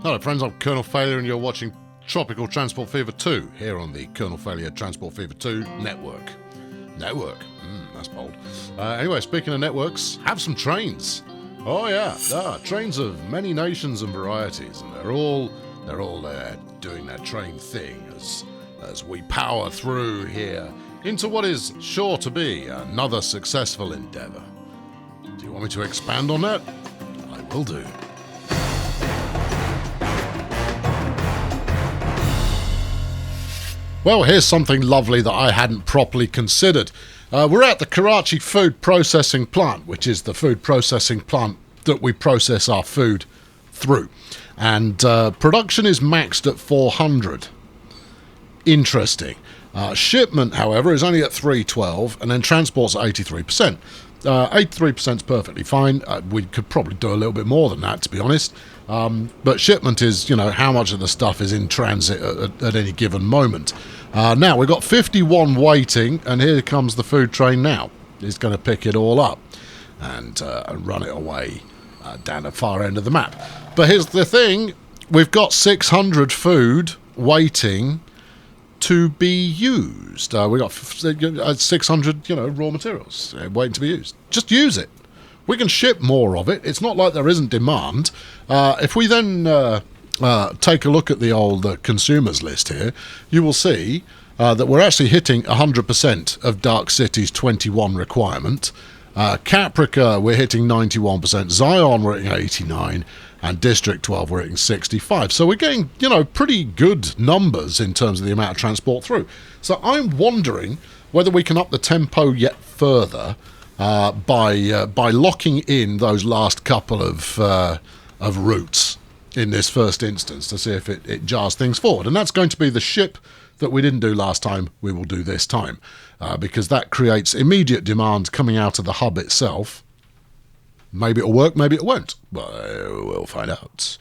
Hello friends, I'm Colonel Failure and you're watching Tropical Transport Fever 2 here on the Colonel Failure Transport Fever 2 network. That's bold. Anyway, speaking of networks, have some trains. Oh yeah, trains of many nations and varieties, and they're all doing their train thing as we power through here into what is sure to be another successful endeavour. Do you want me to expand on that? I will do. Well, here's something lovely that I hadn't properly considered. We're at the Karachi food processing plant, which is the food processing plant that we process our food through. And production is maxed at 400. Interesting. Shipment, however, is only at 312, and then transport's at 83%. 83% is perfectly fine. We could probably do a little bit more than that, to be honest. But shipment is, how much of the stuff is in transit at any given moment. Now, we've got 51 waiting, and here comes the food train now. It's going to pick it all up and run it away down the far end of the map. But here's the thing. We've got 600 food waiting to be used. We got 600, raw materials waiting to be used. Just use it. We can ship more of it. It's not like there isn't demand. If we then take a look at the old consumers list here, you will see that we're actually hitting 100% of Dark City's 21 requirement. Caprica, we're hitting 91%. Zion, we're hitting 89%. And District 12, we're hitting 65. So we're getting, pretty good numbers in terms of the amount of transport through. So I'm wondering whether we can up the tempo yet further by locking in those last couple of routes in this first instance to see if it jars things forward. And that's going to be the ship that we didn't do last time, we will do this time. Because that creates immediate demand coming out of the hub itself. Maybe it'll work, maybe it won't. Well, we'll find out.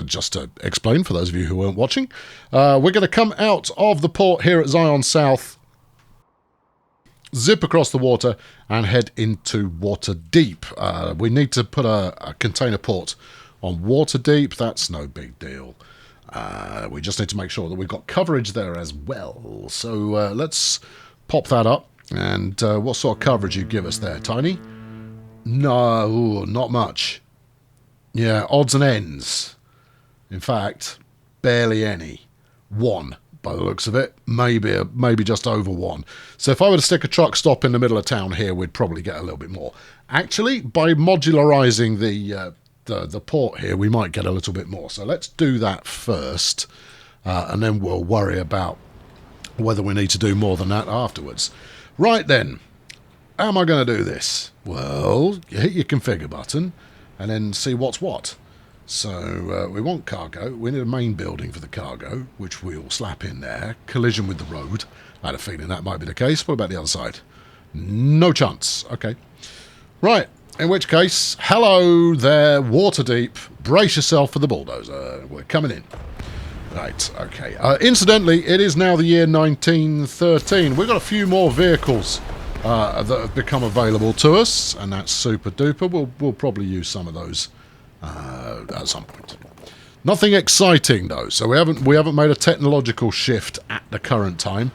Just to explain for those of you who weren't watching, we're going to come out of the port here at Zion South, zip across the water, and head into Waterdeep. We need to put a container port on Waterdeep. That's no big deal. We just need to make sure that we've got coverage there as well. So let's pop that up. And what sort of coverage you give us there, Tiny? No, not much. Yeah, odds and ends. In fact, barely any. 1, by the looks of it. Maybe just over 1. So if I were to stick a truck stop in the middle of town here, we'd probably get a little bit more. Actually, by modularizing the port here, we might get a little bit more. So let's do that first, and then we'll worry about whether we need to do more than that afterwards. Right then. How am I going to do this? Well, you hit your configure button and then see what's what. So we want cargo. We need a main building for the cargo, which we'll slap in there. Collision with the road. I had a feeling that might be the case. What about the other side? No chance. Okay. Right. In which case, hello there, Waterdeep. Brace yourself for the bulldozer. We're coming in. Right. Okay. Incidentally, it is now the year 1913. We've got a few more vehicles that have become available to us, and that's super duper. We'll probably use some of those at some point. Nothing exciting though, so we haven't made a technological shift at the current time.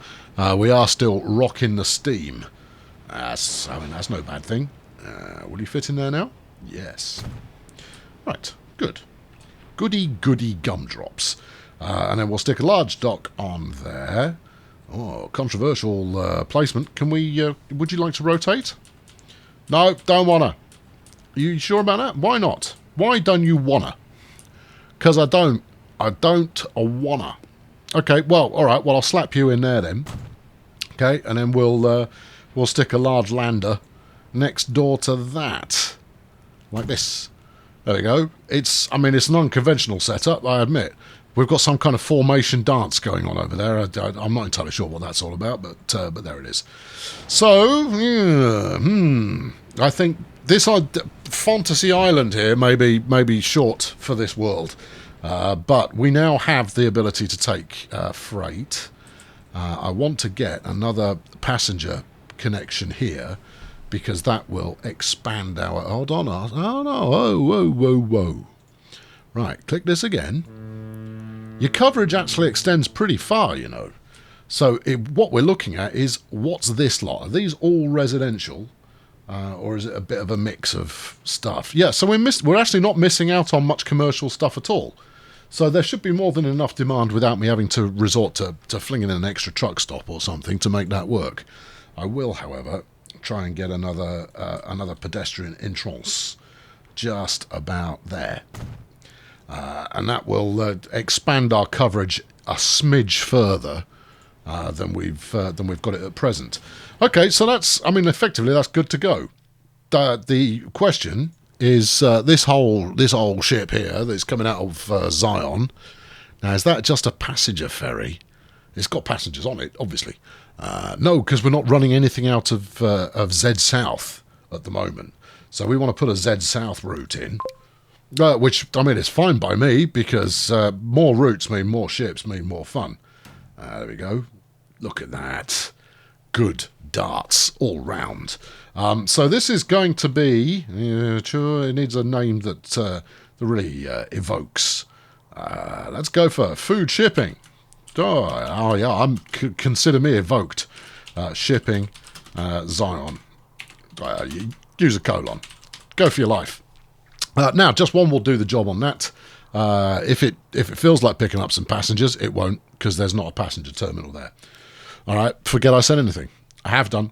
We are still rocking the steam. That's no bad thing. Will you fit in there now? Yes. Right. Good. Goody gumdrops. And then we'll stick a large dock on there. Oh, controversial placement. Can we, would you like to rotate? No, don't wanna. You sure about that? Why not? Why don't you wanna? Because I don't wanna. Okay, well, alright, well I'll slap you in there then. Okay, and then we'll stick a large lander next door to that. Like this. There we go. It's an unconventional setup, I admit. We've got some kind of formation dance going on over there. I'm not entirely sure what that's all about, but there it is. So, I think this Fantasy Island here may be short for this world, but we now have the ability to take freight. I want to get another passenger connection here because that will expand our... Hold on. Oh, no. Whoa. Right, click this again. Your coverage actually extends pretty far, you know. So what we're looking at is, what's this lot? Are these all residential? Or is it a bit of a mix of stuff? Yeah, so we're actually not missing out on much commercial stuff at all. So there should be more than enough demand without me having to resort to flinging in an extra truck stop or something to make that work. I will, however, try and get another pedestrian entrance just about there. And that will expand our coverage a smidge further than we've got it at present. Okay, so effectively that's good to go. The question is this whole ship here that's coming out of Zion. Now, is that just a passenger ferry? It's got passengers on it, obviously. No, because we're not running anything out of Z South at the moment. So we want to put a Z South route in. Which, it's fine by me, because more routes mean more ships, mean more fun. There we go. Look at that. Good darts all round. So this is going to be... sure, it needs a name that really evokes. Let's go for food shipping. Oh yeah, consider me evoked. Shipping, Zion. Use a colon. Go for your life. Now, just one will do the job on that. If it feels like picking up some passengers, it won't, because there's not a passenger terminal there. All right, forget I said anything. I have done.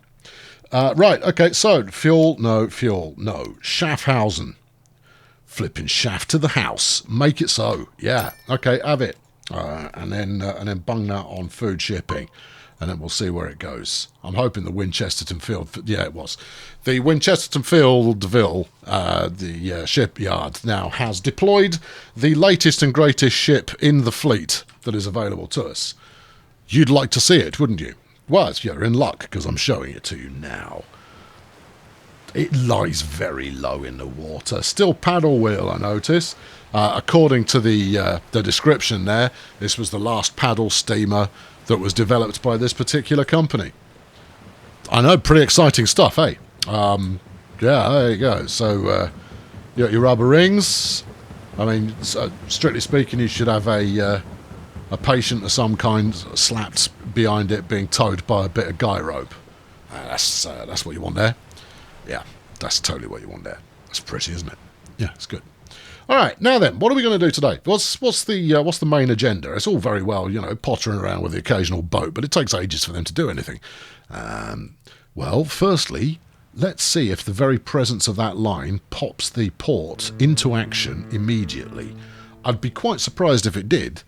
Right, okay, so fuel, no. Schaffhausen. Flipping shaft to the house. Make it so. Yeah, okay, have it. And then bung that on food shipping. And then we'll see where it goes. I'm hoping the Winchesterton Field... Yeah, it was. The Winchesterton Fieldville, the shipyard, now has deployed the latest and greatest ship in the fleet that is available to us. You'd like to see it, wouldn't you? Well, you're in luck, because I'm showing it to you now. It lies very low in the water. Still paddle wheel, I notice. According to the description there, this was the last paddle steamer that was developed by this particular company. I know, pretty exciting stuff, eh? Yeah, there you go. So, you got your rubber rings. Strictly speaking, you should have a patient of some kind slapped behind it, being towed by a bit of guy rope. That's what you want there. Yeah, that's totally what you want there. That's pretty, isn't it? Yeah, it's good. All right, now then, what are we going to do today? What's the main agenda? It's all very well, pottering around with the occasional boat, but it takes ages for them to do anything. Well, firstly, let's see if the very presence of that line pops the port into action immediately. I'd be quite surprised if it did,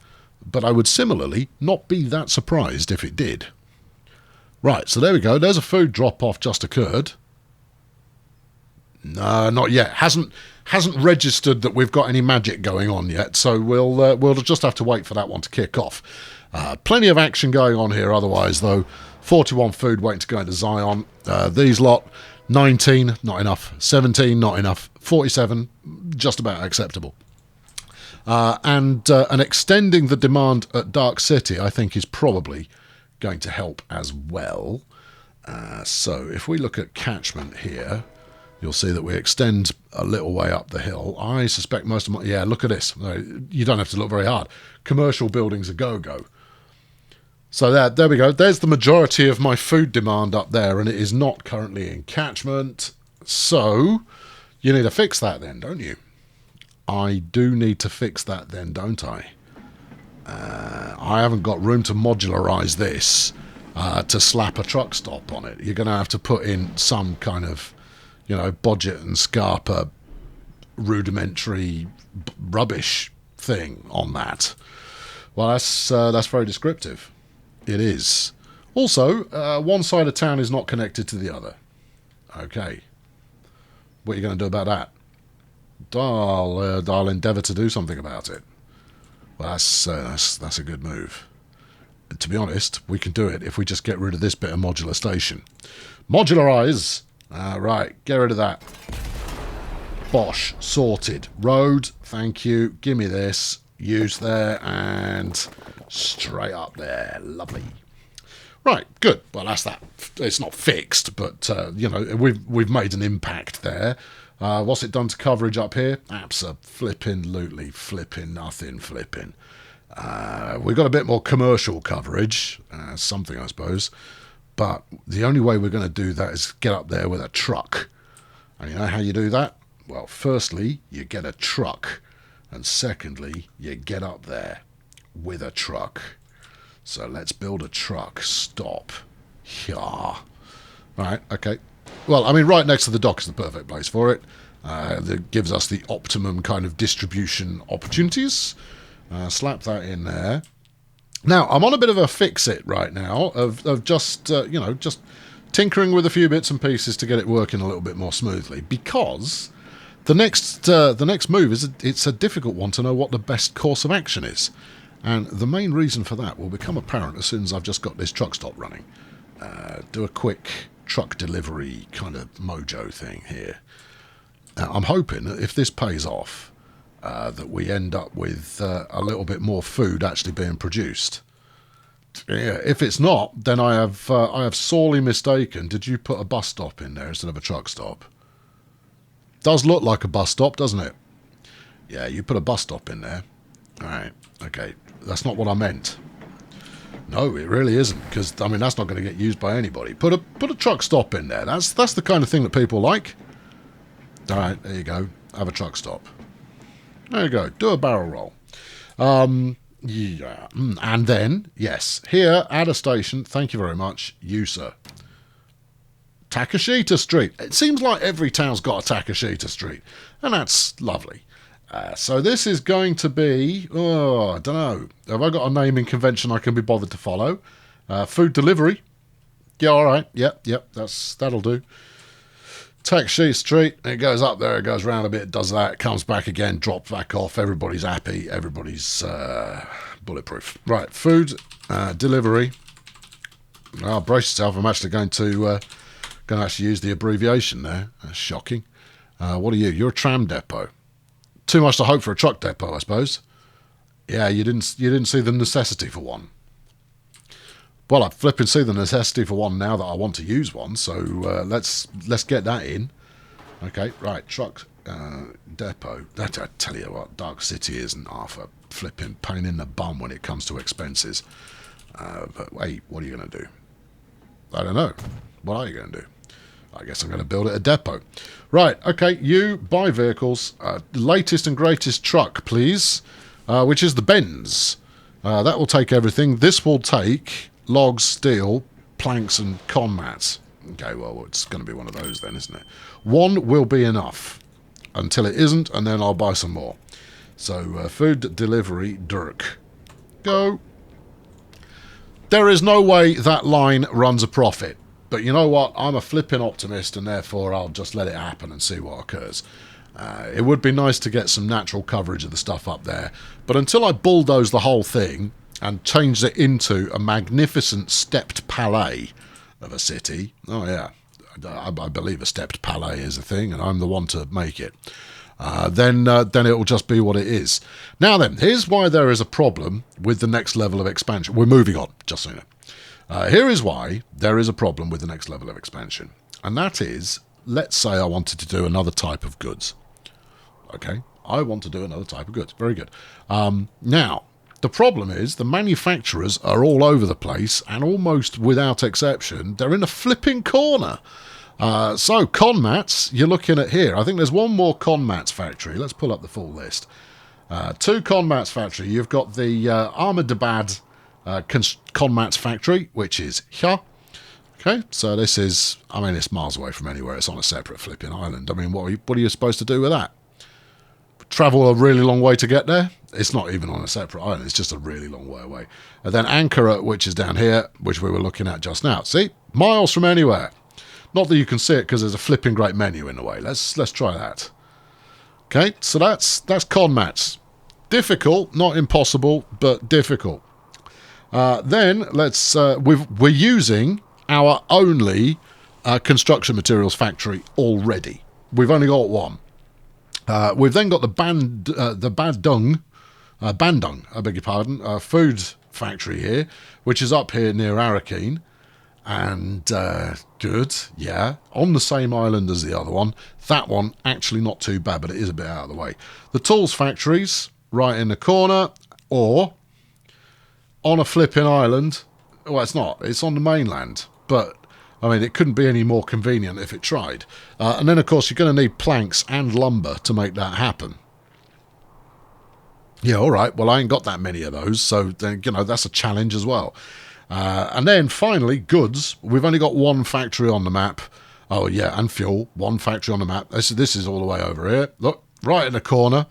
but I would similarly not be that surprised if it did. Right, so there we go. There's a food drop-off just occurred. No, not yet. Hasn't registered that we've got any magic going on yet, so we'll just have to wait for that one to kick off. Plenty of action going on here otherwise, though. 41 food waiting to go into Zion. These lot, 19, not enough. 17, not enough. 47, just about acceptable. And extending the demand at Dark City, I think, is probably going to help as well. So if we look at catchment here, you'll see that we extend a little way up the hill. I suspect most of my... Yeah, look at this. You don't have to look very hard. Commercial buildings a go-go. So there we go. There's the majority of my food demand up there, and it is not currently in catchment. So you need to fix that then, don't you? I do need to fix that then, don't I? I haven't got room to modularize this to slap a truck stop on it. You're going to have to put in some kind of, budget and Scarpa rudimentary rubbish thing on that. Well, that's very descriptive. It is. Also, one side of town is not connected to the other. Okay. What are you going to do about that? I'll endeavour to do something about it. Well, that's a good move. And to be honest, we can do it if we just get rid of this bit of modular station. Modularise! Right, get rid of that. Bosh, sorted. Road, thank you. Give me this. Use there, and straight up there. Lovely. Right, good. Well, that's that. It's not fixed, but, we've made an impact there. What's it done to coverage up here? Abso-flippin'-lutely flipping nothing flipping. We've got a bit more commercial coverage, something I suppose, but the only way we're going to do that is get up there with a truck. And you know how you do that? Well, firstly, you get a truck, and secondly, you get up there with a truck. So let's build a truck. Stop. Yeah. Right, okay. Well, I mean, right next to the dock is the perfect place for it. That gives us the optimum kind of distribution opportunities. Slap that in there. Now, I'm on a bit of a fix-it right now of just, you know, just tinkering with a few bits and pieces to get it working a little bit more smoothly, because the next move is it's a difficult one to know what the best course of action is. And the main reason for that will become apparent as soon as I've just got this truck stop running. Do a quick truck delivery kind of mojo thing here. Now, I'm hoping that if this pays off, that we end up with a little bit more food actually being produced. Yeah, if it's not, then I have sorely mistaken. Did you put a bus stop in there instead of a truck stop? Does look like a bus stop, doesn't it? Yeah, you put a bus stop in there. All right, okay. That's not what I meant. No, it really isn't, because I mean that's not going to get used by anybody. Put a truck stop in there. That's the kind of thing that people like. All right, there you go. Have a truck stop. There you go. Do a barrel roll. Yeah, and then yes, here at a station. Thank you very much, you sir. Takashita Street. It seems like every town's got a Takashita Street, and that's lovely. So this is going to be, I don't know. Have I got a naming convention I can be bothered to follow? Food delivery. Yeah, all right. Yep, that'll do. Taxi Street. It goes up there, it goes round a bit, does that, it comes back again, drops back off. Everybody's happy. Everybody's bulletproof. Right, food delivery. Oh, brace yourself. I'm actually going to actually use the abbreviation there. That's shocking. What are you? You're a tram depot. Too much to hope for a truck depot, I suppose. Yeah, you didn't see the necessity for one. Well, I flipping see the necessity for one now that I want to use one, so let's get that in. Okay, right, truck depot. That I tell you what, Dark City isn't half a flipping pain in the bum when it comes to expenses. But wait, what are you going to do? I don't know. What are you going to do? I guess I'm going to build it a depot. Right, okay, you buy vehicles. Latest and greatest truck, please, which is the Benz. That will take everything. This will take logs, steel, planks, and conmats. Okay, well, it's going to be one of those then, isn't it? One will be enough until it isn't, and then I'll buy some more. So, food delivery, Dirk. Go. There is no way that line runs a profit. But you know what? I'm a flipping optimist, and therefore I'll just let it happen and see what occurs. It would be nice to get some natural coverage of the stuff up there. But until I bulldoze the whole thing and change it into a magnificent stepped palais of a city... Oh, yeah. I believe a stepped palais is a thing, and I'm the one to make it. Then it will just be what it is. Now then, here's why there is a problem with the next level of expansion. We're moving on, just so you know. Here is why there is a problem with the next level of expansion. And that is, let's say I wanted to do another type of goods. Okay, I want to do another type of goods. Very good. Now, the problem is the manufacturers are all over the place, and almost without exception, they're in a flipping corner. So, Conmats, you're looking at here. I think there's one more Conmats Factory. Let's pull up the full list. 2 Conmats Factory. You've got the Ahmedabad Conmats Factory, which is here. Okay, so this is, I mean, it's miles away from anywhere. It's on a separate flipping island. I mean, what are you supposed to do with that? Travel a really long way to get there? It's not even on a separate island. It's just a really long way away. And then Ankara, which is down here, which we were looking at just now. See? Miles from anywhere. Not that you can see it because there's a flipping great menu in the way. Let's try that. Okay, so that's Conmats. Difficult, not impossible, but difficult. Then we're using our only construction materials factory already. We've only got one. We've then got the Bandung, I beg your pardon, food factory here, which is up here near Arakeen. And good, yeah. On the same island as the other one. That one, actually not too bad, but it is a bit out of the way. The tools factories, right in the corner, or on a flipping island. Well, it's not. It's on the mainland. But, I mean, it couldn't be any more convenient if it tried. And then, of course, you're going to need planks and lumber to make that happen. Yeah, all right. Well, I ain't got that many of those, so, you know, that's a challenge as well. And then finally, goods. We've only got one factory on the map. Oh, yeah, and fuel. One factory on the map. This is all the way over here. Look, right in the corner.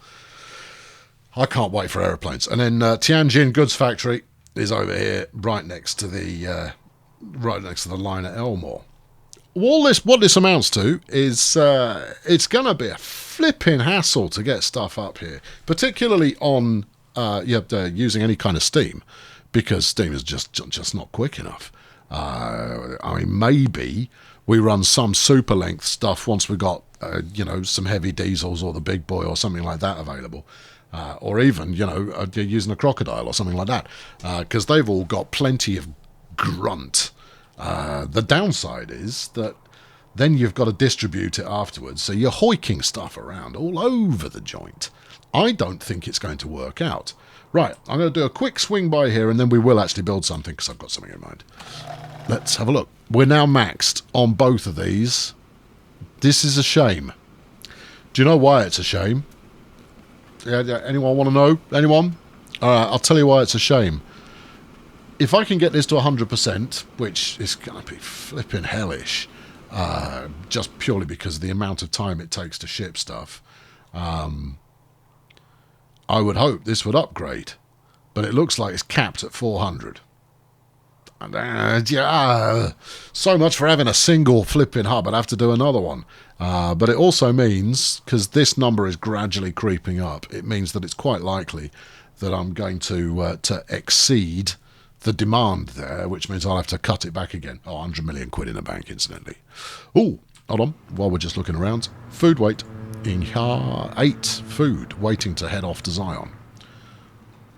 I can't wait for aeroplanes. And then Tianjin goods factory is over here, right next to the line at Elmore. What this amounts to is it's going to be a flipping hassle to get stuff up here, particularly on using any kind of steam. Because steam is just not quick enough. I mean, maybe we run some super length stuff once we've got, some heavy diesels or the big boy or something like that available. Or even, using a crocodile or something like that. Because they've all got plenty of grunt. The downside is that then you've got to distribute it afterwards. So you're hoiking stuff around all over the joint. I don't think it's going to work out. Right, I'm going to do a quick swing by here and then we will actually build something because I've got something in mind. Let's have a look. We're now maxed on both of these. This is a shame. Do you know why it's a shame? Yeah, anyone want to know? Anyone? All right, I'll tell you why it's a shame. If I can get this to 100%, which is going to be flipping hellish, just purely because of the amount of time it takes to ship stuff, I would hope this would upgrade, but it looks like it's capped at 400. And, so much for having a single flipping hub. I'd have to do another one. But it also means, because this number is gradually creeping up, it means that it's quite likely that I'm going to exceed the demand there, which means I'll have to cut it back again. 100 million quid in the bank, incidentally. Oh, hold on, while we're just looking around. Food weight. In here, 8 food waiting to head off to Zion.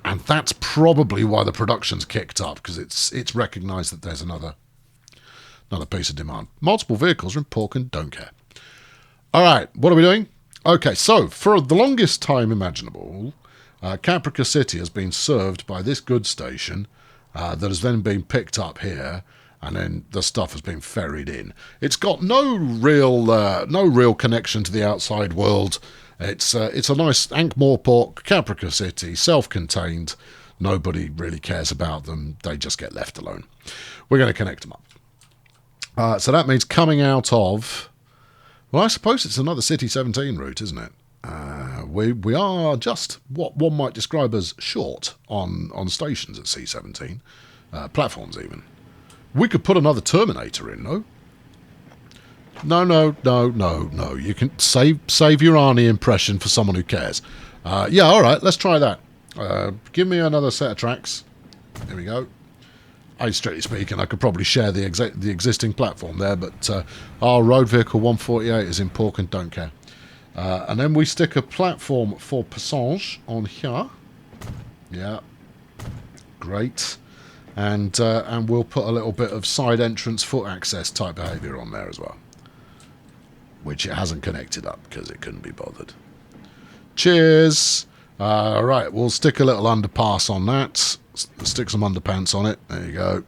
And that's probably why the production's kicked up, because it's recognised that there's another piece of demand. Multiple vehicles are important, don't care. All right, what are we doing? Okay, so for the longest time imaginable, Caprica City has been served by this goods station that has then been picked up here, and then the stuff has been ferried in. It's got no real connection to the outside world. It's a nice Ankh-Morpork, Caprica City, self-contained. Nobody really cares about them. They just get left alone. We're going to connect them up. So that means coming out of... Well, I suppose it's another City 17 route, isn't it? We are just what one might describe as short on stations at C17. Platforms, even. We could put another Terminator in, no? No. You can save your Arnie impression for someone who cares. Yeah, all right, let's try that. Give me another set of tracks. Here we go. Strictly speaking, I could probably share the existing platform there, but our road vehicle 148 is important, don't care. And then we stick a platform for passage on here. Yeah, great. And we'll put a little bit of side entrance foot access type behaviour on there as well. Which it hasn't connected up because it couldn't be bothered. Cheers! Right, we'll stick a little underpass on that. Stick some underpants on it. There you go.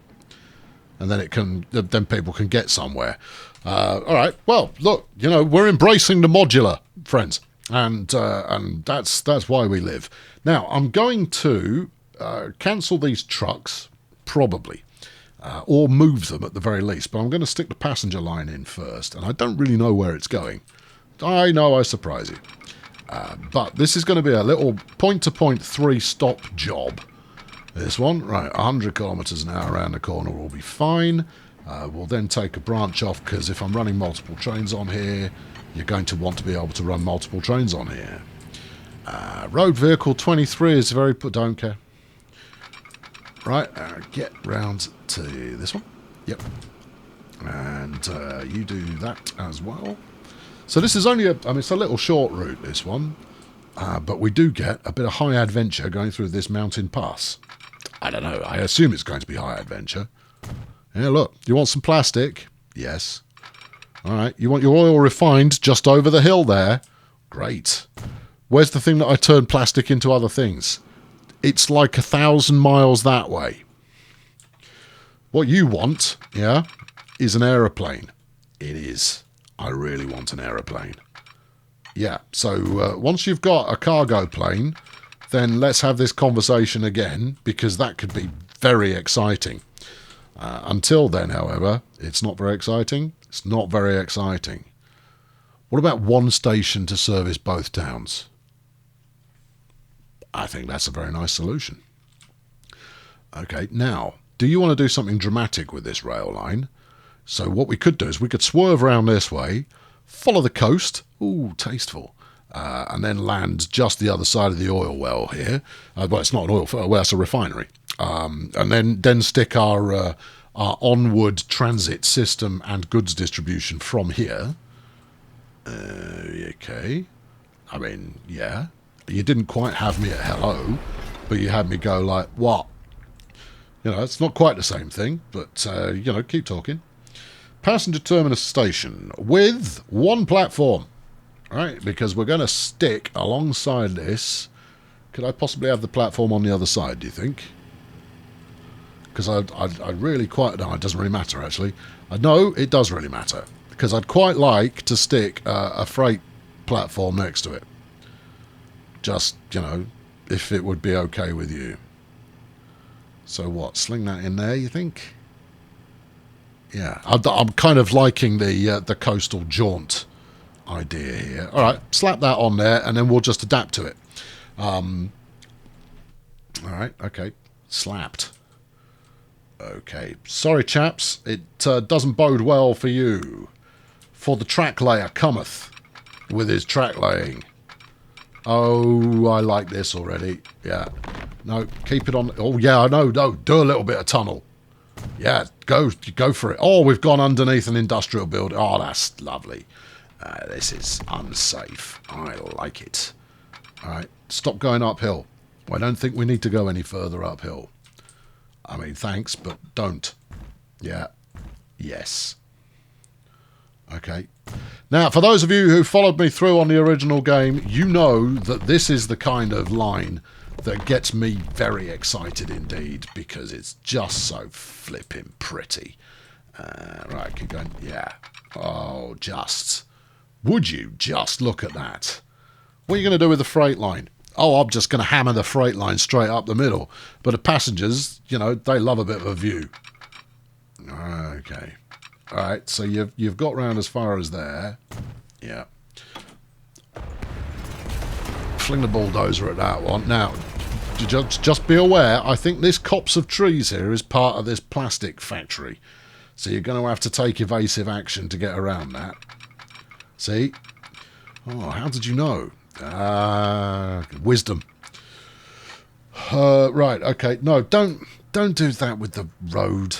And then then people can get somewhere. All right, well, look, we're embracing the modular, friends. And that's why we live. Now, I'm going to cancel these trucks... Probably. Or move them at the very least. But I'm going to stick the passenger line in first. And I don't really know where it's going. I know I surprise you. But this is going to be a little point-to-point 3-stop job. This one. Right, 100 kilometres an hour around the corner will be fine. We'll then take a branch off because if I'm running multiple trains on here, you're going to want to be able to run multiple trains on here. Road vehicle 23 is very... Don't care. Right, get round to this one. Yep. And you do that as well. So this is only it's a little short route, this one. But we do get a bit of high adventure going through this mountain pass. I don't know. I assume it's going to be high adventure. Yeah, look, you want some plastic? Yes. All right, you want your oil refined just over the hill there? Great. Where's the thing that I turned plastic into other things? It's like 1,000 miles that way. What you want, yeah, is an aeroplane. It is. I really want an aeroplane. Yeah, so once you've got a cargo plane, then let's have this conversation again, because that could be very exciting. Until then, however, it's not very exciting. It's not very exciting. What about one station to service both towns? I think that's a very nice solution. Okay, now, do you want to do something dramatic with this rail line? So what we could do is we could swerve around this way, follow the coast, ooh, tasteful, and then land just the other side of the oil well here. Well, it's not an oil well, it's a refinery. And then stick our onward transit system and goods distribution from here. Okay. I mean, yeah. You didn't quite have me at hello, but you had me go like, what? You know, it's not quite the same thing, but, you know, keep talking. Passenger terminus station with one platform. Right, because we're going to stick alongside this. Could I possibly have the platform on the other side, do you think? Because I'd really quite... No, it doesn't really matter, actually. No, it does really matter. Because I'd quite like to stick a freight platform next to it. Just, you know, if it would be okay with you. So what, sling that in there, you think? Yeah, I'm kind of liking the coastal jaunt idea here. All right, slap that on there, and then we'll just adapt to it. All right, okay, slapped. Okay, sorry, chaps, it doesn't bode well for you. For the track layer cometh with his track laying. Oh, I like this already. Yeah, no, keep it on. Oh, yeah, I know. No, do a little bit of tunnel. Yeah, go for it. Oh, we've gone underneath an industrial building. Oh, that's lovely. This is unsafe. I like it. All right, stop going uphill. I don't think we need to go any further uphill. I mean, thanks, but don't. Yeah. Yes. Okay. Now, for those of you who followed me through on the original game, you know that this is the kind of line that gets me very excited indeed, because it's just so flipping pretty. Right, keep going. Yeah. Oh, just... Would you just look at that? What are you going to do with the freight line? Oh, I'm just going to hammer the freight line straight up the middle. But the passengers, you know, they love a bit of a view. Okay. All right, so you've got round as far as there. Yeah. Fling the bulldozer at that one. Now, just be aware, I think this copse of trees here is part of this plastic factory. So you're going to have to take evasive action to get around that. See? Oh, how did you know? Wisdom. Right, okay. No, don't do that with the road.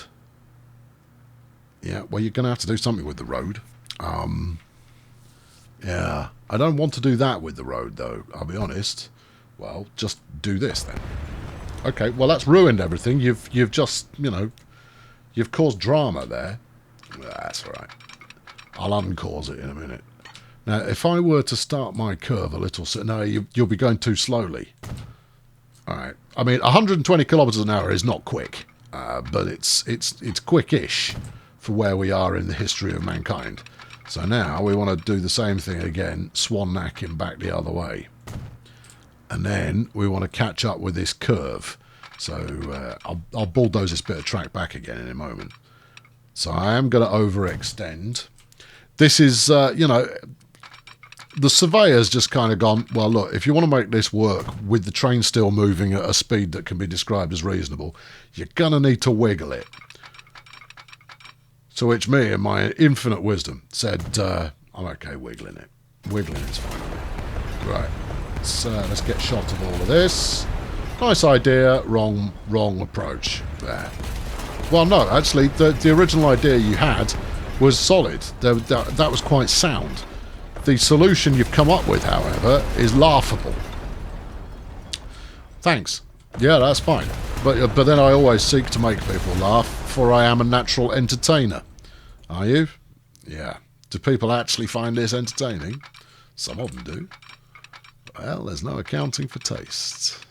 Yeah, well, you're going to have to do something with the road. Yeah, I don't want to do that with the road, though, I'll be honest. Well, just do this, then. Okay, well, that's ruined everything. You've just, you know, you've caused drama there. That's all right. I'll uncause it in a minute. Now, if I were to start my curve a little... No, you'll be going too slowly. All right. I mean, 120 kilometers an hour is not quick, but it's quick-ish for where we are in the history of mankind. So now we want to do the same thing again, swan neck him back the other way. And then we want to catch up with this curve. So I'll bulldoze this bit of track back again in a moment. So I am going to overextend. This is, you know, the surveyor's just kind of gone, well, look, if you want to make this work with the train still moving at a speed that can be described as reasonable, you're going to need to wiggle it. To which me, in my infinite wisdom, said, I'm okay wiggling it. Wiggling is fine. Right, let's get shot of all of this. Nice idea, wrong approach. There. Well, no, actually, the original idea you had was solid. That was quite sound. The solution you've come up with, however, is laughable. Thanks. Yeah, that's fine. But then I always seek to make people laugh. for I am a natural entertainer. Are you? Yeah. Do people actually find this entertaining? Some of them do. Well, there's no accounting for taste.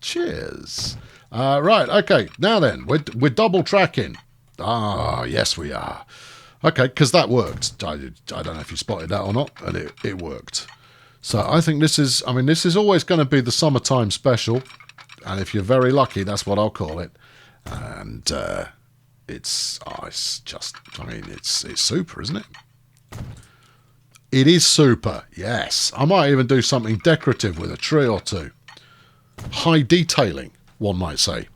Cheers. Right, okay. Now then, we're double tracking. Ah, yes we are. Okay, because that worked. I don't know if you spotted that or not, and it worked. So I think this is always going to be the summertime special. And if you're very lucky, that's what I'll call it. And it's super, isn't it? It is super, yes. I might even do something decorative with a tree or two. High detailing, one might say.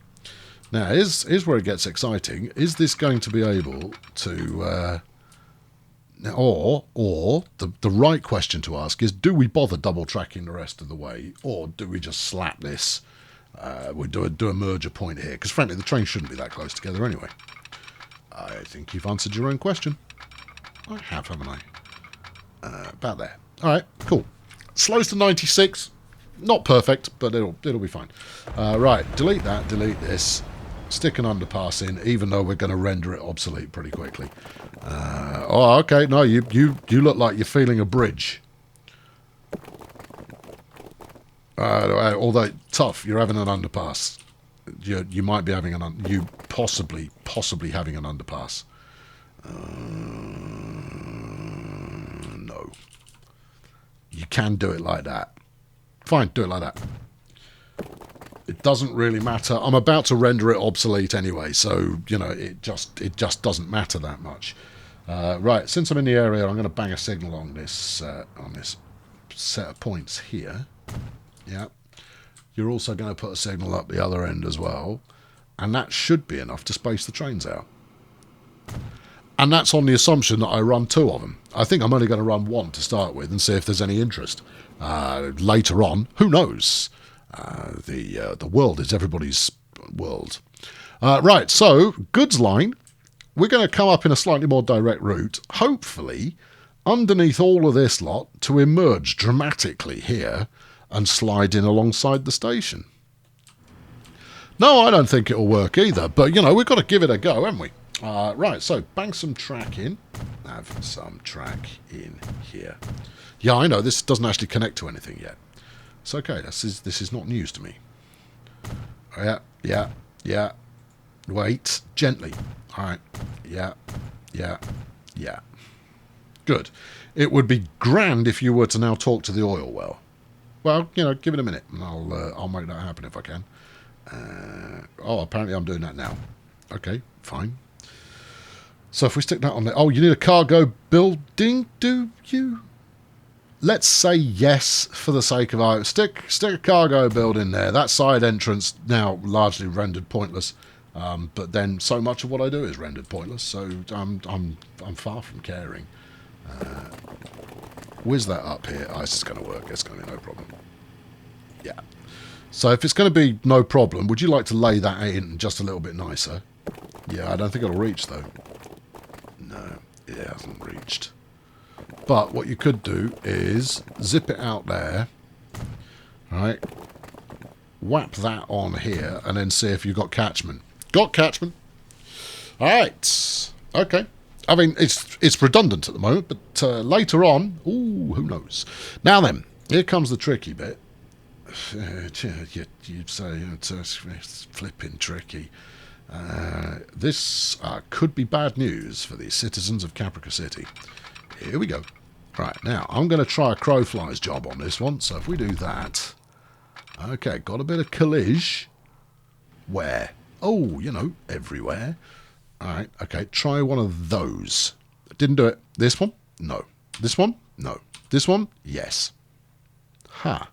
Now, here's where it gets exciting. Is this going to be able to... or the right question to ask is, do we bother double tracking the rest of the way? Or do we just slap this? We do a merger point here. Because frankly, the trains shouldn't be that close together anyway. I think you've answered your own question. I have, haven't I? About there. Alright, cool. Slows to 96. Not perfect, but it'll be fine. Right, delete that, delete this. Stick an underpass in, even though we're going to render it obsolete pretty quickly. Oh, okay, no, you look like you're feeling a bridge. Although, tough, you're having an underpass. You might be having you possibly having an underpass. No. You can do it like that. Fine, do it like that. It doesn't really matter. I'm about to render it obsolete anyway, so, you know, it just doesn't matter that much. Right, since I'm in the area, I'm going to bang a signal on this set of points here. Yeah. You're also going to put a signal up the other end as well, and that should be enough to space the trains out. And that's on the assumption that I run 2 of them. I think I'm only going to run 1 to start with and see if there's any interest. Later on, who knows? The world is everybody's world. Right, so, goods line. We're going to come up in a slightly more direct route, hopefully, underneath all of this lot, to emerge dramatically here and slide in alongside the station. No, I don't think it'll work either, but, you know, we've got to give it a go, haven't we? Right, so bang some track in. Have some track in here. Yeah, I know, this doesn't actually connect to anything yet. It's okay, this is not news to me. Yeah. Wait, gently. Alright, yeah. Good. It would be grand if you were to now talk to the oil well. Well, you know, give it a minute, and I'll make that happen if I can. Apparently I'm doing that now. Okay, fine. So if we stick that on there... Oh, you need a cargo building, do you? Let's say yes for the sake of it. Stick a cargo building there. That side entrance now largely rendered pointless. But then so much of what I do is rendered pointless, so I'm far from caring. Whiz that up here. Oh, this is going to work. It's going to be no problem. Yeah. So if it's going to be no problem, would you like to lay that in just a little bit nicer? Yeah, I don't think it'll reach, though. No, it hasn't reached. But what you could do is zip it out there. Right. Whap that on here and then see if you've got catchment. Got catchment. Alright. Okay. I mean, it's redundant at the moment, but later on... Ooh, who knows? Now then, here comes the tricky bit. You'd say it's flipping tricky. This could be bad news for the citizens of Caprica City. Here we go. Right, now, I'm going to try a crowfly's job on this one, so if we do that... Okay, got a bit of collage. Where? Oh, you know, everywhere. Alright, okay, try one of those. Didn't do it. This one? No. This one? No. This one? Yes. Ha.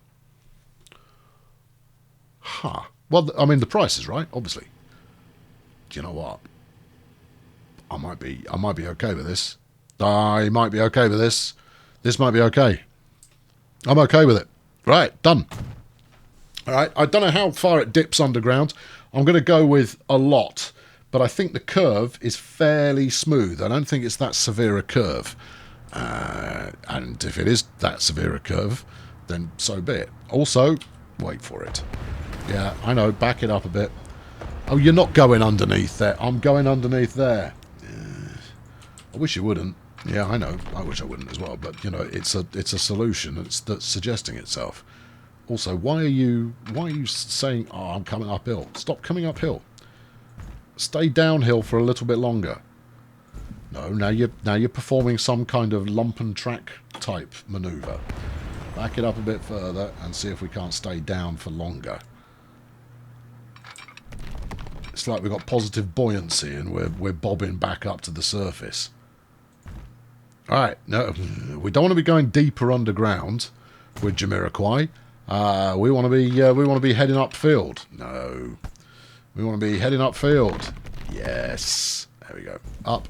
Ha. Well, I mean, the price is right, obviously. Do you know what? I might be okay with this. I might be okay with this. This might be okay. I'm okay with it. Right, done. Alright, I don't know how far it dips underground. I'm going to go with a lot. But I think the curve is fairly smooth. I don't think it's that severe a curve. And if it is that severe a curve, then so be it. Also, wait for it. Yeah, I know, back it up a bit. Oh, you're not going underneath there. I'm going underneath there. I wish you wouldn't. Yeah, I know. I wish I wouldn't as well. But, you know, it's a solution that's suggesting itself. Also, why are you saying, oh, I'm coming uphill? Stop coming uphill. Stay downhill for a little bit longer. No, now you're performing some kind of lump and track type manoeuvre. Back it up a bit further and see if we can't stay down for longer. It's like we've got positive buoyancy and we're bobbing back up to the surface. Alright, no, we don't want to be going deeper underground with Jamiroquai. We want to be heading upfield. No. We want to be heading upfield. Yes. There we go. Up.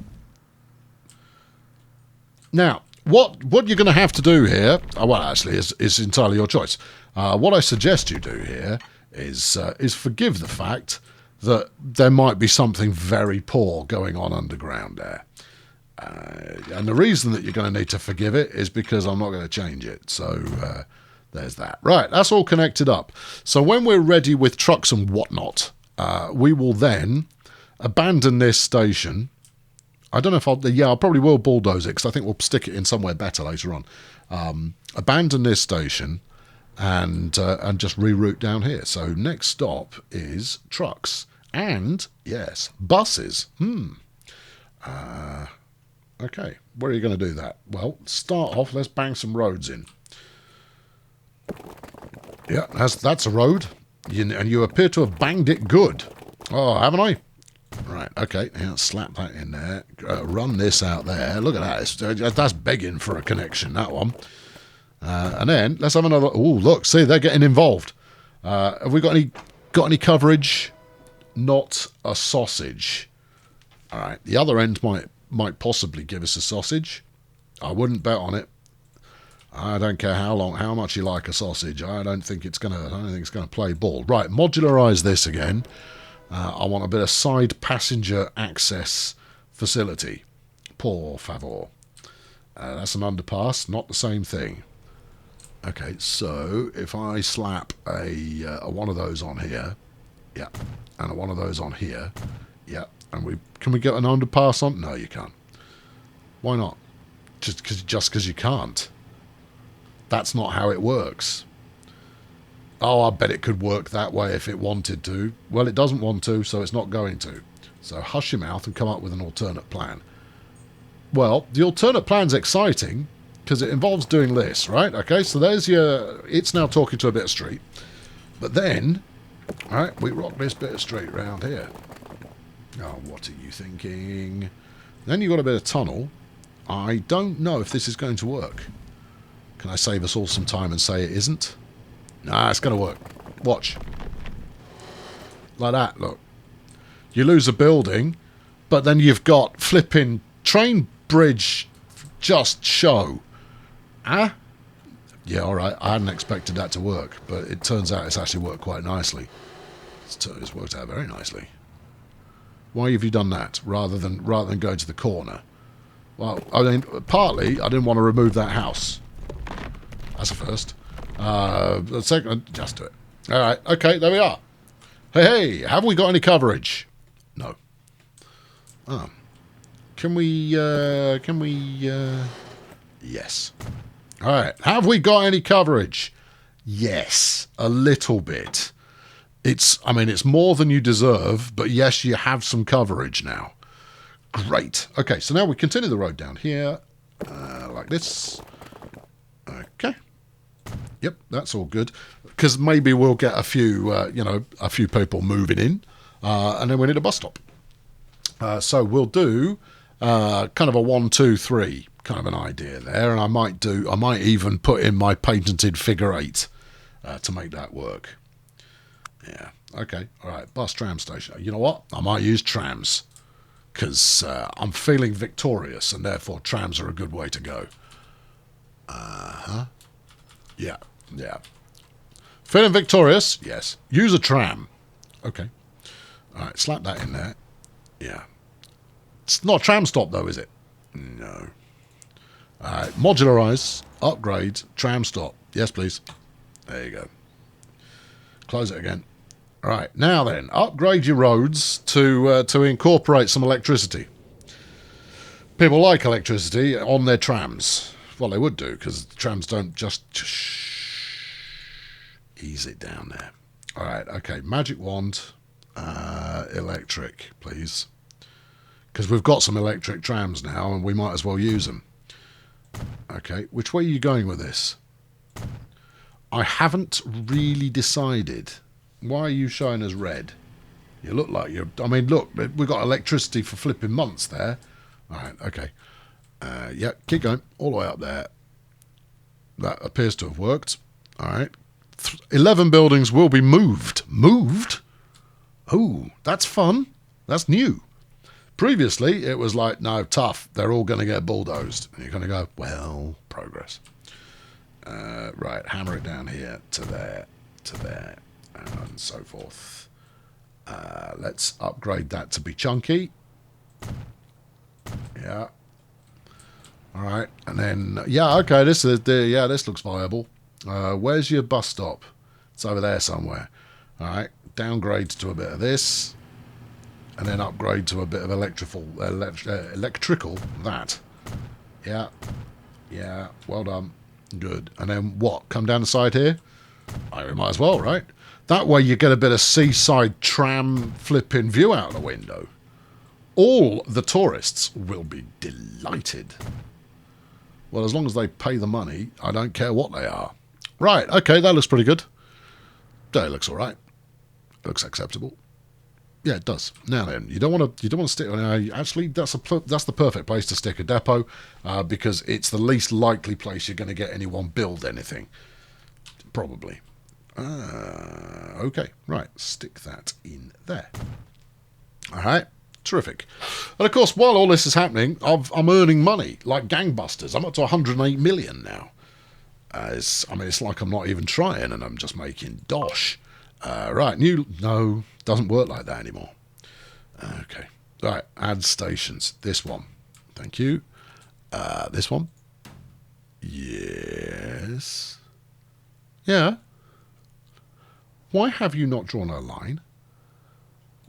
Now, what you're going to have to do here, well, actually, is entirely your choice. What I suggest you do here is forgive the fact that there might be something very poor going on underground there. And the reason that you're going to need to forgive it is because I'm not going to change it. So there's that. Right, that's all connected up. So when we're ready with trucks and whatnot, we will then abandon this station. I don't know if I probably will bulldoze it because I think we'll stick it in somewhere better later on. Abandon this station and just reroute down here. So next stop is trucks and, yes, buses. Okay, where are you going to do that? Well, start off, let's bang some roads in. Yeah, that's a road. And you appear to have banged it good. Oh, haven't I? Right, okay, yeah, slap that in there. Run this out there. Look at that. That's begging for a connection, that one. And then, let's have another... Oh, look, see, they're getting involved. Have we got any coverage? Not a sausage. All right, the other end might possibly give us a sausage. I wouldn't bet on it. I don't care how much you like a sausage. I don't think it's gonna play ball. Right, modularize this again. I want a bit of side passenger access facility. Por favor. That's an underpass, not the same thing. Okay, so if I slap a one of those on here, yeah, and a one of those on here, yeah, and can we get an underpass on? No, you can't. Why not? Just because you can't. That's not how it works. Oh, I bet it could work that way if it wanted to. Well, it doesn't want to, so it's not going to. So hush your mouth and come up with an alternate plan. Well, the alternate plan's exciting because it involves doing this, right? Okay, so there's your... It's now talking to a bit of street. But then, all right, we rock this bit of street round here. Oh, what are you thinking? Then you've got a bit of tunnel. I don't know if this is going to work. Can I save us all some time and say it isn't? Nah, it's going to work. Watch. Like that, look. You lose a building, but then you've got flipping train bridge just show. Huh? Yeah, all right. I hadn't expected that to work, but it turns out it's actually worked quite nicely. It's worked out very nicely. Why have you done that rather than going to the corner? Well, I mean, partly I didn't want to remove that house. That's a first. The second, just do it. All right. Okay, there we are. Hey, have we got any coverage? No. Oh. Can we, yes. All right. Have we got any coverage? Yes. A little bit. It's more than you deserve, but yes, you have some coverage now. Great. Okay, so now we continue the road down here, like this. Okay. Yep, that's all good. Because maybe we'll get a few, a few people moving in, and then we need a bus stop. So we'll do kind of a 1, 2, 3 kind of an idea there, and I might even put in my patented figure 8 to make that work. Yeah. Okay. All right. Bus tram station. You know what? I might use trams because I'm feeling victorious, and therefore trams are a good way to go. Yeah. Yeah. Feeling victorious? Yes. Use a tram. Okay. All right. Slap that in there. Yeah. It's not a tram stop, though, is it? No. All right. Modularize. Upgrade. Tram stop. Yes, please. There you go. Close it again. Right, now then, upgrade your roads to incorporate some electricity. People like electricity on their trams. Well, they would do, because the trams don't just... Ease it down there. All right, okay, magic wand, electric, please. Because we've got some electric trams now, and we might as well use them. Okay, which way are you going with this? I haven't really decided. Why are you showing us red? You look like you're... I mean, look, we've got electricity for flipping months there. All right, okay. Yeah, keep going. All the way up there. That appears to have worked. All right. 11 buildings will be moved. Moved? Oh, that's fun. That's new. Previously, it was like, no, tough. They're all going to get bulldozed. And you're going to go, well, progress. Right, hammer it down here to there, and so forth. Let's upgrade that to be chunky. Yeah. All right, and then yeah, okay. This looks viable. Where's your bus stop? It's over there somewhere. All right, downgrade to a bit of this, and then upgrade to a bit of electrical. That. Yeah. Yeah. Well done. Good. And then what? Come down the side here? I might as well, right? That way you get a bit of seaside tram flipping view out the window. All the tourists will be delighted. Well, as long as they pay the money, I don't care what they are. Right, okay, that looks pretty good. That looks all right. It looks acceptable. Yeah, it does. Now then, you don't want to stick. Actually, that's the perfect place to stick a depot, because it's the least likely place you're going to get anyone build anything. Probably. Okay, right. Stick that in there. All right. Terrific. And of course, while all this is happening, I'm earning money like gangbusters. I'm up to 108 million now. It's like I'm not even trying, and I'm just making dosh. Right, no, doesn't work like that anymore. Okay, right, add stations. This one, thank you. This one, yes, yeah. Why have you not drawn a line?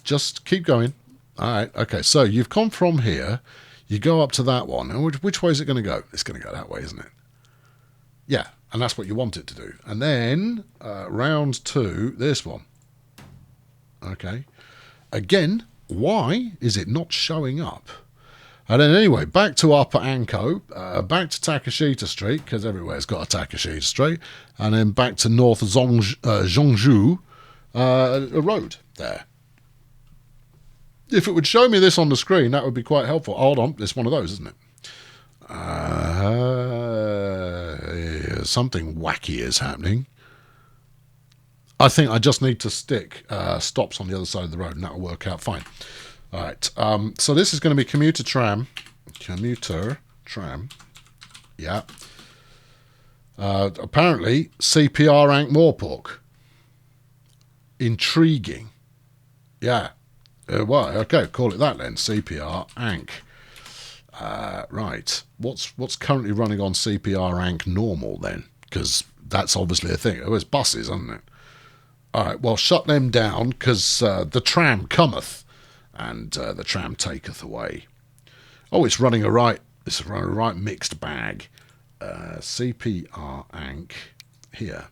Just keep going. All right, okay. So you've come from here, you go up to that one, and which way is it going to go? It's going to go that way, isn't it? Yeah. And that's what you want it to do. And then, round 2, this one. Okay. Again, why is it not showing up? And then anyway, back to Upper Anko, back to Takashita Street, because everywhere's got a Takashita Street, and then back to North Zhongzhou Road there. If it would show me this on the screen, that would be quite helpful. Hold on, it's one of those, isn't it? Something wacky is happening. I think I just need to stick stops on the other side of the road, and that'll work out fine. All right. So this is going to be commuter tram. Yeah. Apparently, CPR Ankh-Morpork. Intriguing. Yeah. Well, okay, call it that then. CPR Ankh. Right. What's currently running on CPR Ankh normal then? Because that's obviously a thing. Oh, it's buses, isn't it? All right. Well, shut them down, because the tram cometh, and the tram taketh away. Oh, it's running a right. It's running a right mixed bag. CPR Ankh here,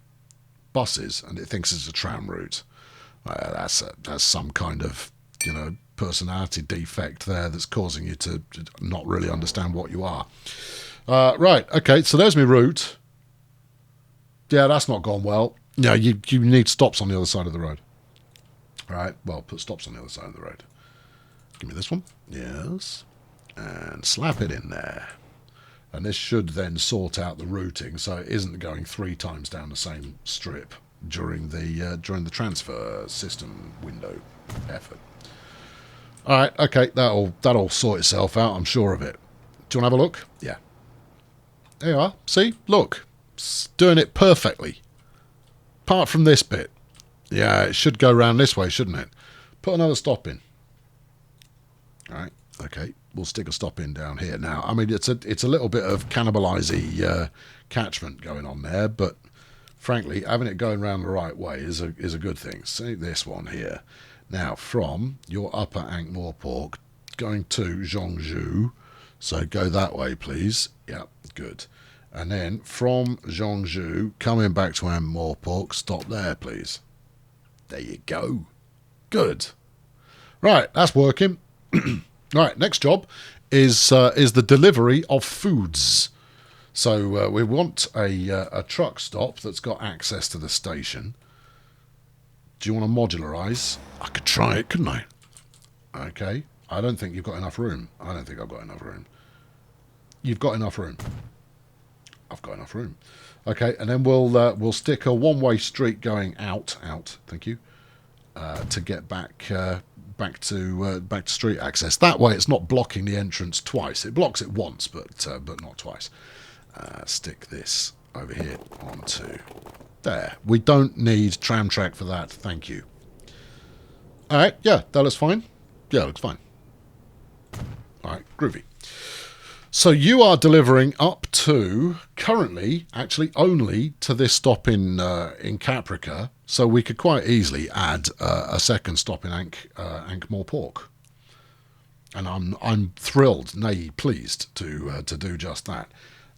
buses, and it thinks it's a tram route. That's some kind of personality defect there that's causing you to not really understand what you are. Right, okay, so there's my route. Yeah, that's not gone well. Yeah, you need stops on the other side of the road. All right, well, put stops on the other side of the road. Give me this one. Yes. And slap it in there. And this should then sort out the routing so it isn't going 3 times down the same strip during the transfer system window effort. All right, okay, that'll sort itself out. I'm sure of it. Do you want to have a look? Yeah. There you are. See? Look. It's doing it perfectly. Apart from this bit. Yeah, it should go around this way, shouldn't it? Put another stop in. All right, okay. We'll stick a stop in down here now. I mean, it's a little bit of cannibalisy catchment going on there, but frankly, having it going around the right way is a good thing. See this one here. Now, from your upper Ankh-Morpork, going to Zhongzhou, so go that way, please. Yep, good. And then from Zhongzhou, coming back to Ankh-Morpork, stop there, please. There you go. Good. Right, that's working. Right, next job is the delivery of foods. So we want a truck stop that's got access to the station. Do you want to modularise? I could try it, couldn't I? Okay. I don't think you've got enough room. I don't think I've got enough room. You've got enough room. I've got enough room. Okay, and then we'll stick a one-way street going out. Thank you. To get back to street access. That way, it's not blocking the entrance twice. It blocks it once, but not twice. Stick this over here onto there. We don't need tram track for that. Thank you. All right. Yeah, that looks fine. Yeah, looks fine. All right, groovy. So you are delivering up to, currently, actually only to this stop in Caprica, so we could quite easily add a second stop in Ankh-Morpork. And I'm thrilled, nay, pleased to do just that.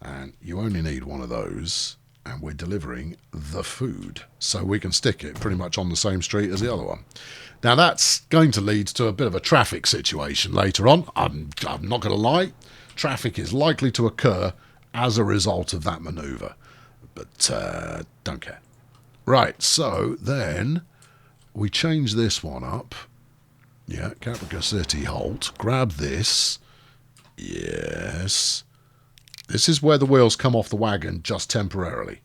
And you only need one of those, and we're delivering the food, so we can stick it pretty much on the same street as the other one. Now that's going to lead to a bit of a traffic situation later on. I'm not going to lie. Traffic is likely to occur as a result of that manoeuvre, but don't care. Right, so then we change this one up. Yeah, Caprica City halt. Grab this. Yes. This is where the wheels come off the wagon just temporarily,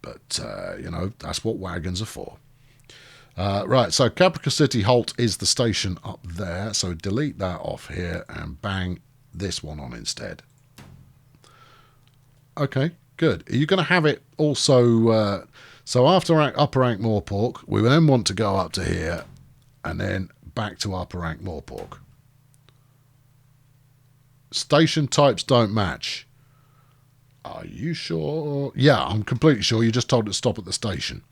but you know, that's what wagons are for. Right, so Caprica City halt is the station up there, so delete that off here and bang this one on instead. Okay, good. Are you going to have it also... so after Upper Ankh-Morpork, we then want to go up to here and then back to Upper Ankh-Morpork. Station types don't match. Are you sure? Yeah, I'm completely sure. You just told it to stop at the station.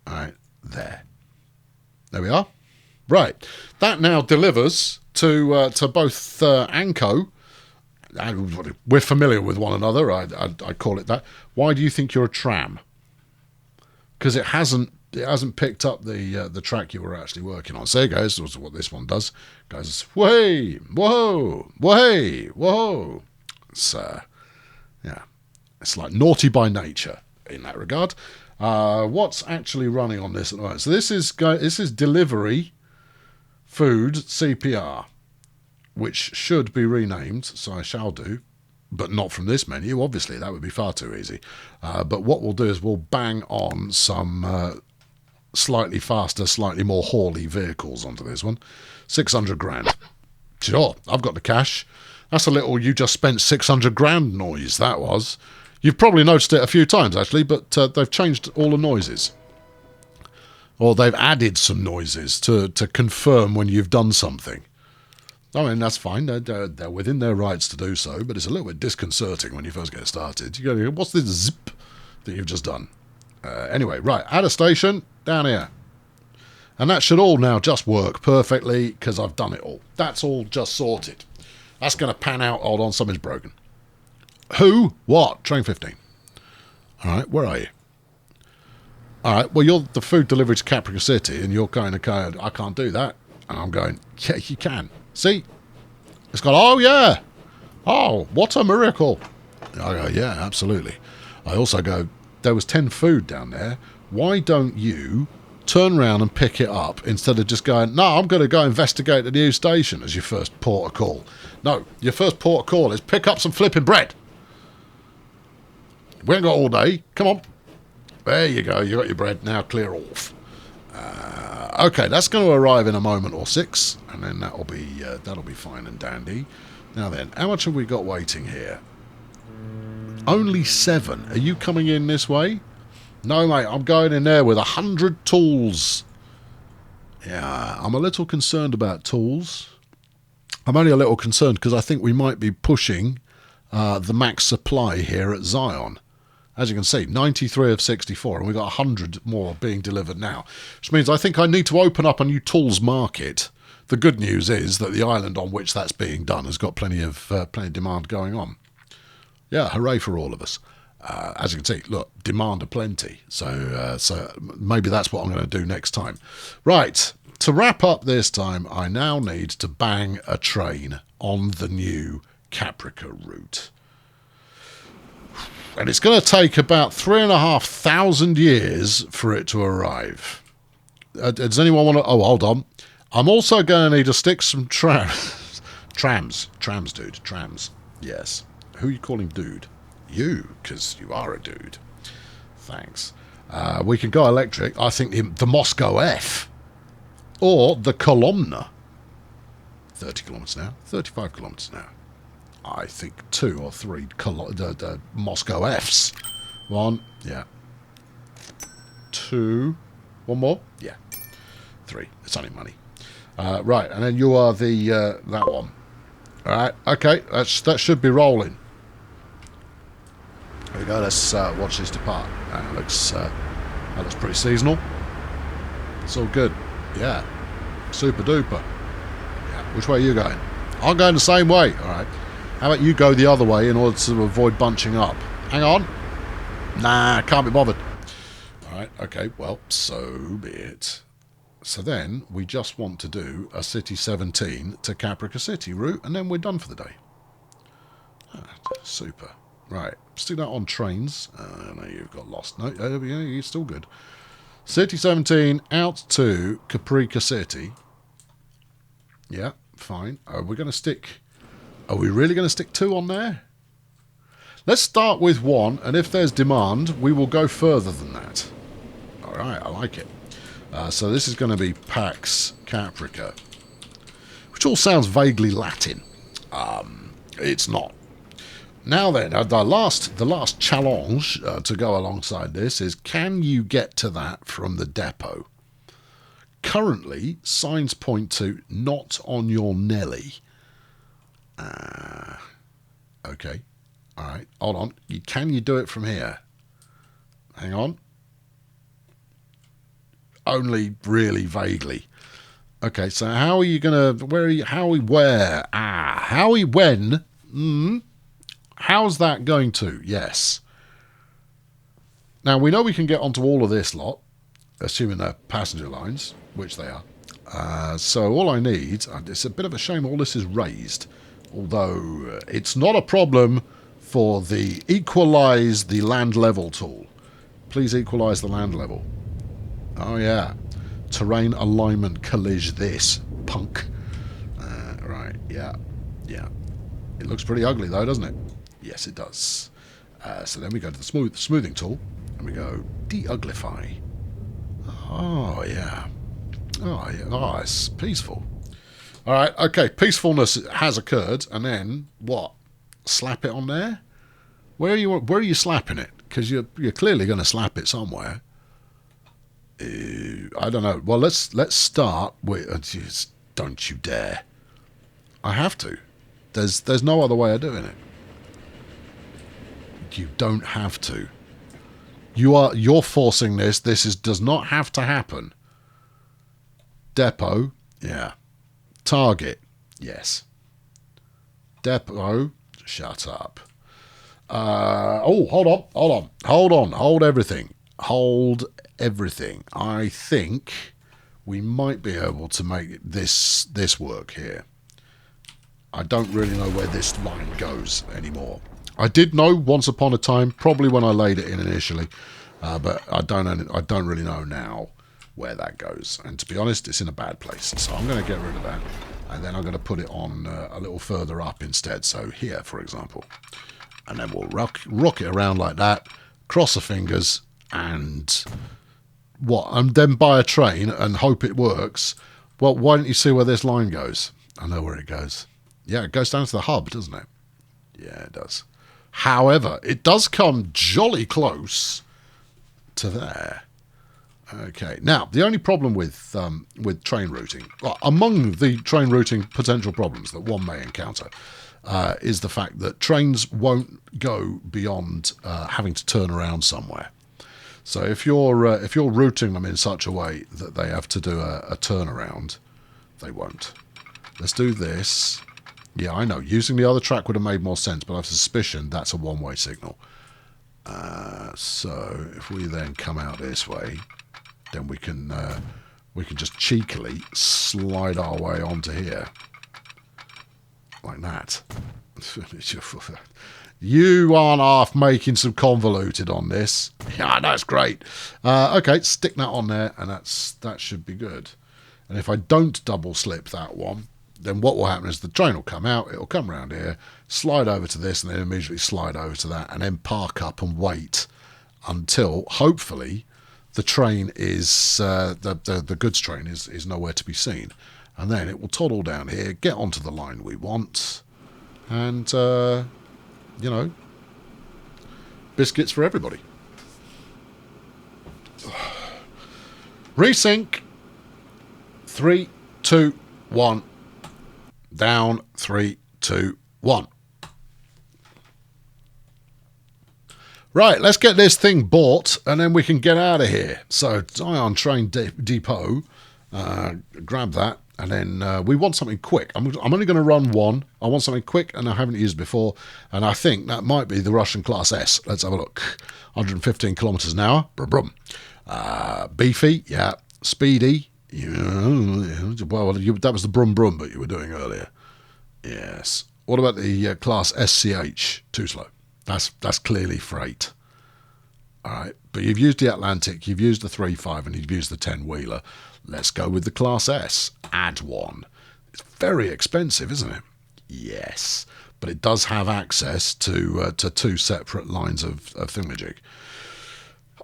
All right, there. There we are. Right. That now delivers to both Anko. We're familiar with one another. I call it that. Why do you think you're a tram? Because it hasn't picked up the track you were actually working on. So there it goes. That's what this one does. It goes, way, whoa, way, whoa. It's yeah, it's like naughty by nature in that regard. What's actually running on this at the moment? So this is delivery food CPR, which should be renamed, so I shall do, but not from this menu, obviously. That would be far too easy. But what we'll do is we'll bang on some slightly faster, slightly more hauly vehicles onto this one. 600 grand. Sure, I've got the cash. That's a little you just spent 600 grand noise, that was. You've probably noticed it a few times, actually, but they've changed all the noises. Or they've added some noises to confirm when you've done something. I mean, that's fine. They're within their rights to do so, but it's a little bit disconcerting when you first get started. You go, what's this zip that you've just done? Anyway, right, at a station, down here. And that should all now just work perfectly, because I've done it all. That's all just sorted. That's going to pan out. Hold on, something's broken. Who? What? Train 15. All right, where are you? All right, well, you're the food delivery to Caprica City, and you're kind of, I can't do that. And I'm going, yeah, you can. See? It's gone, oh, yeah. Oh, what a miracle. I go, yeah, absolutely. I also go, there was 10 food down there. Why don't you turn around and pick it up instead of just going, no, I'm going to go investigate the new station as your first port of call. No, your first port of call is pick up some flipping bread. We ain't got all day. Come on. There you go. You got your bread. Now clear off. Okay, that's going to arrive in a moment or six, and then that'll be fine and dandy. Now then, how much have we got waiting here? Only 7. Are you coming in this way? No, mate. I'm going in there with 100 tools. Yeah, I'm a little concerned about tools. I'm only a little concerned because I think we might be pushing the max supply here at Zion. As you can see, 93 of 64, and we've got 100 more being delivered now. Which means I think I need to open up a new tools market. The good news is that the island on which that's being done has got plenty of demand going on. Yeah, hooray for all of us. As you can see, look, demand aplenty. So maybe that's what I'm going to do next time. Right, to wrap up this time, I now need to bang a train on the new Caprica route. And it's going to take about 3,500 years for it to arrive. Does anyone want to... Oh, hold on. I'm also going to need to stick some trams. Trams, dude. Trams. Yes. Who are you calling dude? You, because you are a dude. Thanks. We can go electric. I think the Moscow F. Or the Columna. 30 kilometres an hour. 35 kilometres an hour. I think 2 or 3 the Moscow Fs. 1, yeah. 2, 1 more? Yeah. 3. It's only money. Right, and then you are the that one. Alright, okay, that should be rolling. There we go, let's watch this depart. That looks pretty seasonal. It's all good. Yeah. Super duper. Yeah. Which way are you going? I'm going the same way. Alright. How about you go the other way in order to avoid bunching up? Hang on. Nah, can't be bothered. Alright, okay, well, so be it. So then, we just want to do a City 17 to Caprica City route, and then we're done for the day. Super. Right, stick that on trains. No, you've got lost. No, yeah, you're still good. City 17 out to Caprica City. Yeah, fine. Are we going to stick... Are we really going to stick 2 on there? Let's start with 1, and if there's demand, we will go further than that. Alright, I like it. So this is going to be Pax Caprica, which all sounds vaguely Latin. It's not. Now then, the last challenge to go alongside this is, can you get to that from the depot? Currently, signs point to not on your Nelly. Okay. Alright, hold on. Can you do it from here? Hang on. Only really vaguely. Okay, so how are you going to... Where are you... Where? When? How's that going to? Yes. Now, we know we can get onto all of this lot, assuming they're passenger lines, which they are. So all I need... It's a bit of a shame all this is raised, although it's not a problem for the equalise the land level tool. Please equalise the land level. Oh, yeah. Terrain alignment collage this. Punk. Right, yeah. Yeah. It looks pretty ugly, though, doesn't it? Yes, it does. So then we go to the smoothing tool, and we go de-uglify. Oh, yeah. Oh, yeah. Oh, it's peaceful. All right, okay. Peacefulness has occurred, and then what? Slap it on there? Where are you slapping it? Because you're clearly going to slap it somewhere. I don't know. Well, let's start with... Just don't you dare. I have to. There's no other way of doing it. You don't have to. You're forcing this. This does not have to happen. Depot, yeah. Target, yes. Depot, shut up. Hold everything. Hold everything. I think we might be able to make this work here. I don't really know where this line goes anymore. I did know once upon a time, probably when I laid it in initially, but I don't really know now where that goes. And to be honest, it's in a bad place. So I'm going to get rid of that, and then I'm going to put it on a little further up instead. So here, for example, and then we'll rock it around like that. Cross the fingers and what? And then buy a train and hope it works. Well, why don't you see where this line goes? I know where it goes. Yeah, it goes down to the hub, doesn't it? Yeah, it does. However, it does come jolly close to there. Okay, now the only problem with train routing, well, among the train routing potential problems that one may encounter, is the fact that trains won't go beyond having to turn around somewhere. So if you're routing them in such a way that they have to do a turnaround, they won't. Let's do this. Yeah, I know. Using the other track would have made more sense, but I have a suspicion that's a one-way signal. So if we then come out this way, then we can just cheekily slide our way onto here. Like that. You aren't half making some convoluted on this. Yeah, that's great. Okay, stick that on there, and that should be good. And if I don't double slip that one, then what will happen is the train will come out, it'll come around here, slide over to this, and then immediately slide over to that, and then park up and wait until, hopefully, the train is the goods train is nowhere to be seen, and then it will toddle down here, get onto the line we want, and you know, biscuits for everybody. Resync. 3, 2, 1. Down. 3, 2, 1. Right, let's get this thing bought, and then we can get out of here. So, Zion Train Depot, grab that, and then we want something quick. I'm only going to run one. I want something quick, and I haven't used before, and I think that might be the Russian Class S. Let's have a look. 115 kilometers an hour. Brum, brum. Beefy, yeah. Speedy. Yeah. Well, that was the brum brum that you were doing earlier. Yes. What about the Class SCH? Too slow. That's clearly freight. All right, but you've used the Atlantic, you've used the 3.5, and you've used the 10-wheeler. Let's go with the Class S. Add one. It's very expensive, isn't it? Yes, but it does have access to two separate lines of thingamajig.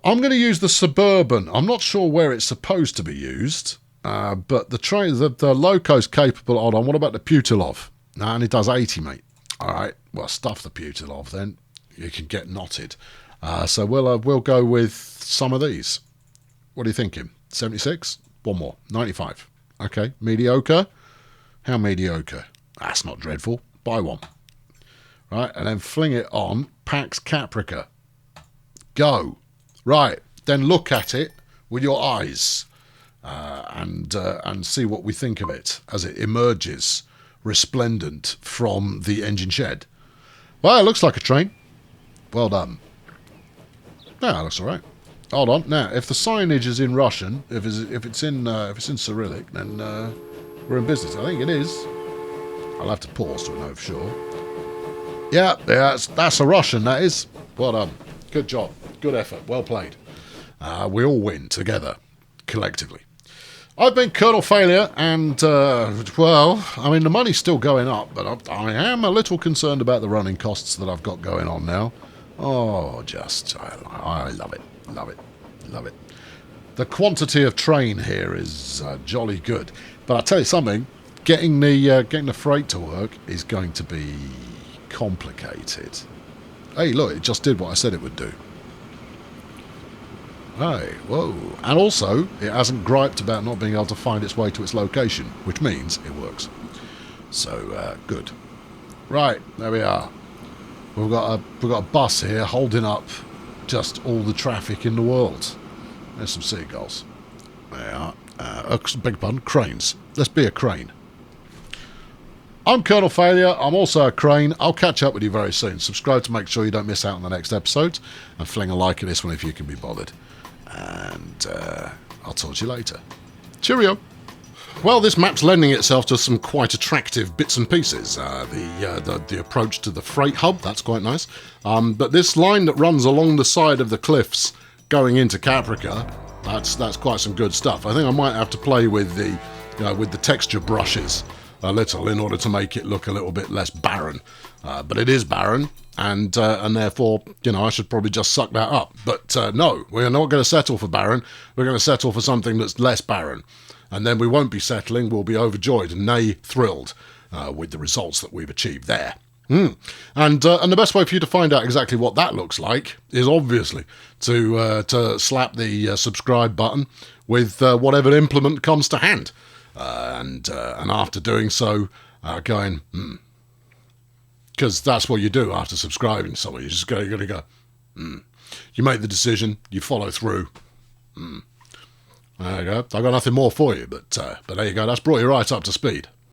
I'm going to use the Suburban. I'm not sure where it's supposed to be used, but the loco's capable. Hold on, what about the Putilov? And it does 80, mate. All right, well, stuff the Putilov then. You can get knotted. So we'll go with some of these. What are you thinking? 76? One more. 95. Okay, mediocre. How mediocre? That's not dreadful. Buy one. Right, and then fling it on Pax Caprica. Go. Right, then look at it with your eyes and see what we think of it as it emerges resplendent from the engine shed. Well, it looks like a train. Well done. Yeah, it looks all right. Hold on. Now, if the signage is in Russian, if it's in Cyrillic, then we're in business. I think it is. I'll have to pause to know for sure. Yeah, that's a Russian. That is. Well done. Good job. Good effort. Well played. We all win together, collectively. I've been Colonel Failure, and, well, I mean, the money's still going up, but I am a little concerned about the running costs that I've got going on now. Oh, I love it. Love it. Love it. The quantity of train here is jolly good. But I'll tell you something, getting the freight to work is going to be complicated. Hey, look, it just did what I said it would do. Hey, whoa. And also, it hasn't griped about not being able to find its way to its location, which means it works. So, good. Right, there we are. We've got a bus here holding up just all the traffic in the world. There's some seagulls. There are. Beg pardon, cranes. Let's be a crane. I'm Colonel Failure. I'm also a crane. I'll catch up with you very soon. Subscribe to make sure you don't miss out on the next episode. And fling a like at this one if you can be bothered. And I'll talk to you later. Cheerio. Well, this map's lending itself to some quite attractive bits and pieces. The approach to the freight hub, that's quite nice. But this line that runs along the side of the cliffs going into Caprica, that's quite some good stuff. I think I might have to play with the texture brushes a little in order to make it look a little bit less barren. But it is barren, and therefore, I should probably just suck that up. But no, we're not going to settle for barren. We're going to settle for something that's less barren. And then we won't be settling, we'll be overjoyed and nay thrilled with the results that we've achieved there. And the best way for you to find out exactly what that looks like is obviously to slap the subscribe button with whatever implement comes to hand, and after doing so, going, because that's what you do after subscribing to someone. You just got to go. You make the decision, you follow through. There you go. I've got nothing more for you, but there you go. That's brought you right up to speed.